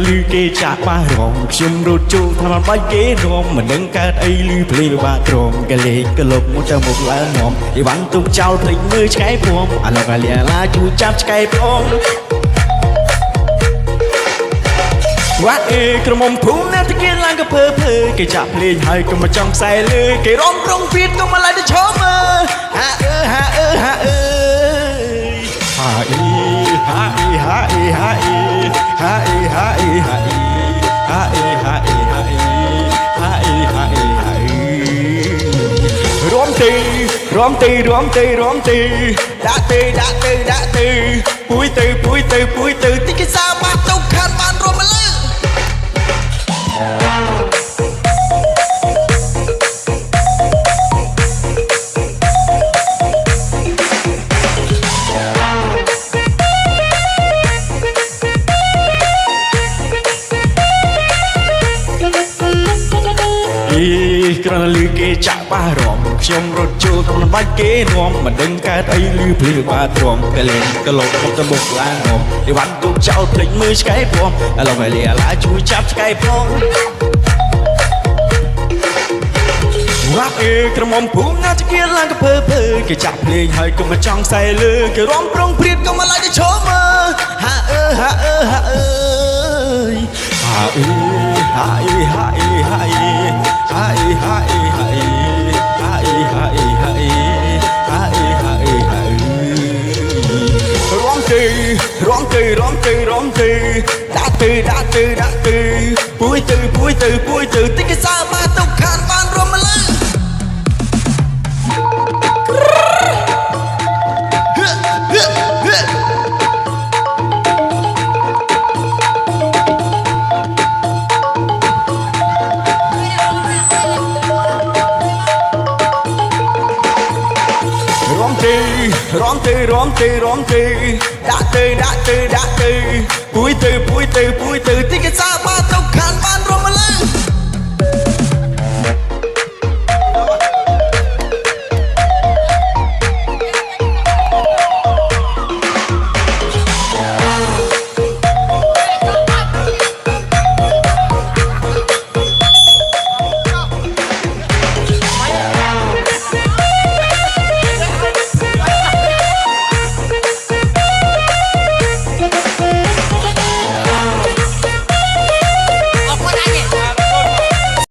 លឺគេចាក់ប៉ះរងខ្ញុំរត់ចូលថាមិនបាច់គេរំមិនដឹងកើតអីលឺភ្លេងបាក់ត្រង់កលេងកលុបមកទៅមុខឡើងងំអីវ៉ាន់ទុកចោលភ្លេចមើលឆ្កែព្រមអាឡុកអាលីអាឡាជួយចាប់ឆ្កែផងវ៉ាត់អេក្រមុំភូមិអ្នកតគៀនឡើងក៏ភើគេចាក់ភ្លេងហើយក៏មកចង់ខ្សែលើគេរំរងពីតក៏មកឡើងទៅឈប់មើលហាហាហាអើហាអីហាអីហាអីហាអីហាអីហាអីហាអីហាអីហាអីហាអីហាអីហាអីហាអីរំទីដាក់ទេពួយទៅទីគេសាបាត់ទៅខាត់បានរំលើក្រណលឺគេចាក់ប៉ះរំខ្ញុំរត់ចូលទៅមិនបាច់គេនាំមិនដឹងកើតអីលឺភ្លឺបាត្រង់កលេងកលុកមកទៅមុខឡើងងំអីវ៉ាន់ទុកចោលភ្លេចមើលឆ្កែព្រមឥឡូវហើយអាឡាជួយចាប់ឆ្កែផងវ៉ាប់អេក្រមុំភូមិណាចគៀនឡើងក៏ភើគេចាក់ភ្លេងហើយក៏មកចង់ខ្សែលើគេរំប្រងព្រៀតក៏មកឡើងទៅឈប់មើលហាអើហាអើហាអើហាអើហាអីហាអីហាអីហាអីហាអីហាអីហាអីហាអីហាអីហាអីហាអីហាអីរំទេដាក់ទេពួយទៅទីគេសាបាទុកខានបានរំលើរំទេដាក់ទេពួយទៅទីគេសាបាទុកខាន